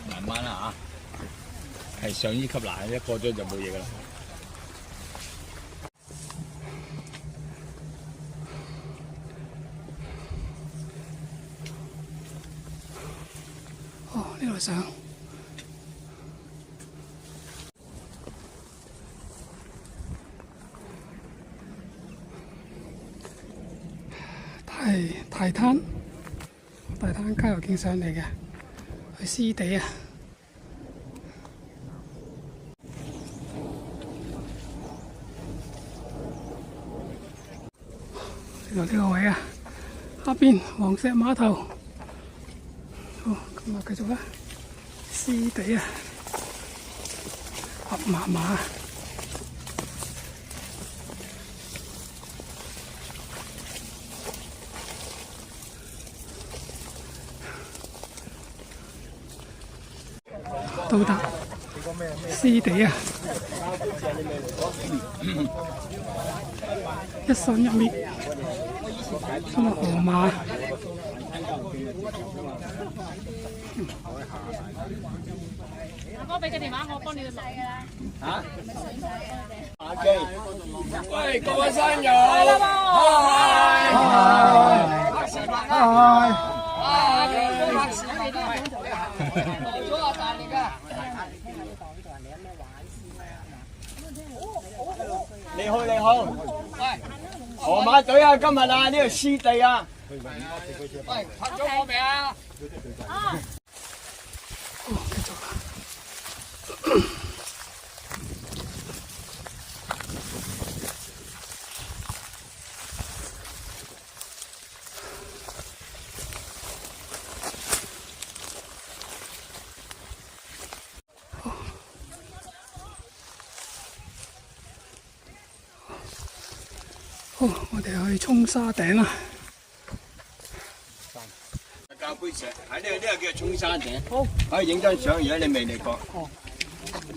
慢慢啦嚇，係上衣級難，一過咗就冇嘢噶啦。哦，呢度上。大灘郊遊徑上嚟嘅，去濕地啊！呢個位啊，下邊黃石碼頭。好，咁啊繼續啦，濕地啊，合麻麻。到達濕地啊！一山一面，咁啊河馬。阿哥俾個電話我幫你錄㗎啦。嚇？打機。喂，各位山友。係啦嗨！你好，你好。喂，河馬隊啊，今日啊呢度濕地啊。喂，拍咗我未啊？啊！哦，繼續啦。好，我哋去衝沙頂啦。交杯石，喺呢個叫衝沙頂。好，可以影張相，如果你未嚟過。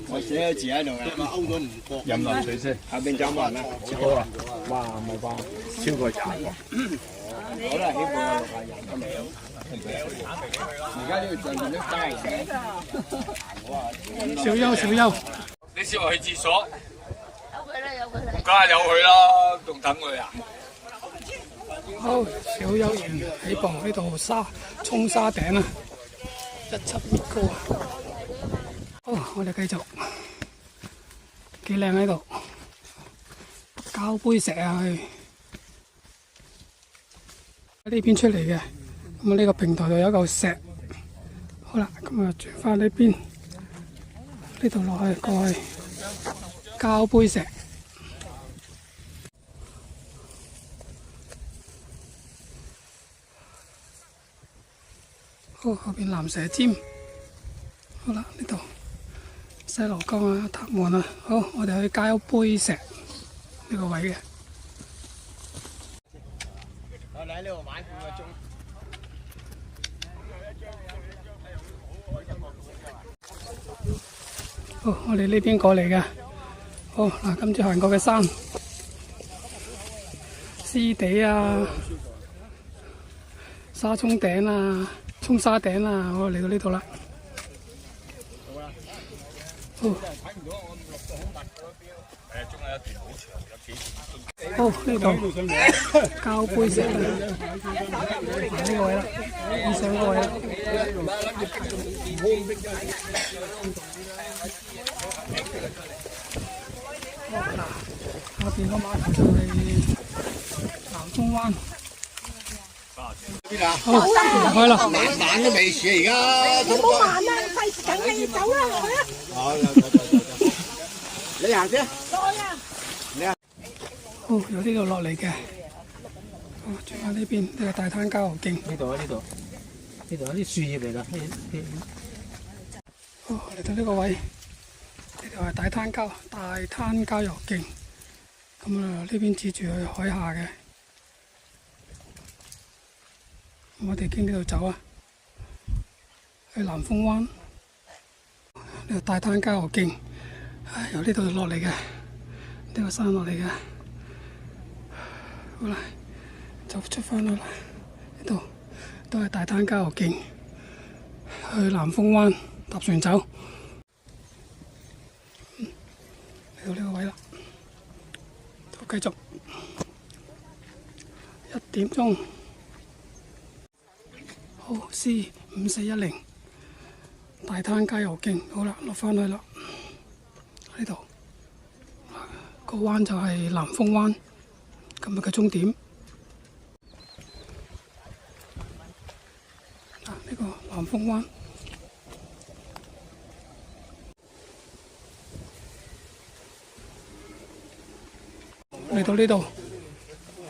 我寫咗字喺度嘅。勾咗唔過。飲啖水先。後邊仲有冇人啊？好啊。哇，冇啩，超過20個。好啦，起步啊，60人都未有。而家呢個上面都街嘅。小優。你先話去廁所。梗係有佢啦，仲等佢啊！好，小優園起步呢度衝沙頂啊，17米高啊！好，我哋繼續，幾靚喺度，膠杯石啊去呢邊出嚟嘅，咁啊呢個平台度有一嚿石，好啦，咁啊轉翻呢邊，呢度落去過去膠杯石。好，後邊藍蛇尖，好啦，呢度西螺崗啊、塔門啊，好，我哋去膠杯石呢個位嘅。我哋喺呢度玩半個鐘。好，我哋呢邊過嚟嘅。好嗱，今次行過嘅山，濕地啊、沙涌頂啊、衝沙頂啦，我嚟到呢度啦。哦，呢度膠杯石呢個位啦，以上個位啦。下邊個碼頭就係南風灣。好，離開啦。晚都未事而家。你冇慢啦，費事等你走啦，落去啦。好，你行先。好，由呢度落嚟嘅。哦，仲有呢邊呢個大灘郊遊徑。呢度有啲樹葉嚟㗎。哦，嚟到呢個位，呢度係大灘郊遊徑。咁啊，呢邊指住去海下嘅。我哋經呢度走啊，去南風灣。呢個大灘郊遊徑，由呢度落嚟嘅，呢個山落嚟嘅。好啦，就出翻去啦。呢度都係大灘郊遊徑，去南風灣搭船走。嚟到呢個位啦，就繼續1點鐘。好，C5410大灘郊遊徑，好啦，落翻去啦。呢度個灣就係南風灣，今日嘅終點。呢個南風灣。嚟到呢度，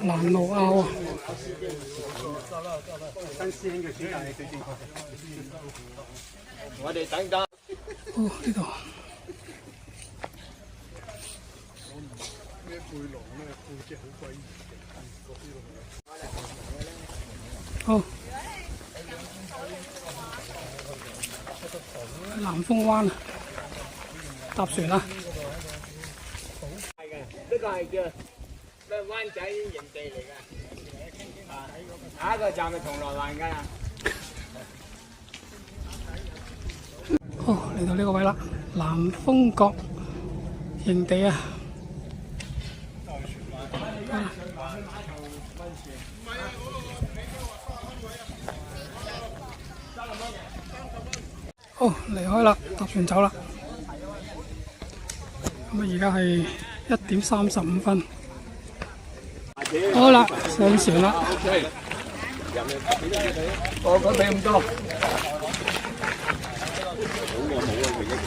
蘭路坳啊！我哋等等。哦，呢度。好。南風灣啊，搭船啦。呢個係叫咩灣仔營地嚟㗎。下一個站係銅鑼灣㗎啦。哦，嚟到呢個位啦，南風角營地啊。哦，離開啦，搭船走啦。咁啊，而家係1點35分。好啦，上船啦。我講俾咁多。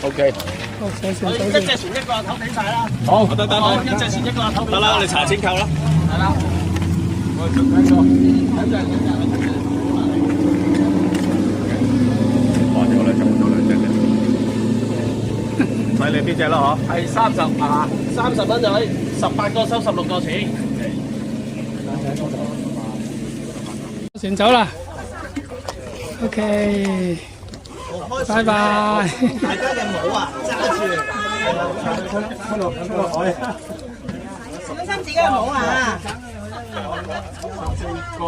OK。好，上船上船。一隻船一個頭俾晒啦。好，得，一隻船一個頭得啦，你查錢扣啦。係啦。我仲睇過。哇！有兩隻，有兩隻嘅。睇你邊隻啦嗬？係30係嘛？30蚊就可以18個收16個錢。船走啦。OK。拜拜。大家嘅帽啊，揸住。出海。小心自己嘅帽啊！14個。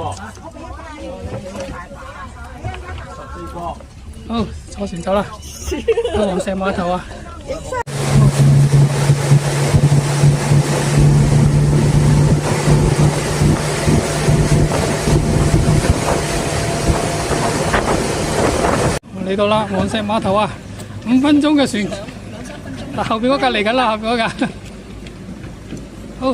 好，坐船走啦。去黃石碼頭啊。嚟到啦，黃石碼頭啊，5分鐘嘅船，嗱後邊嗰架嚟緊啦，後邊嗰架，好。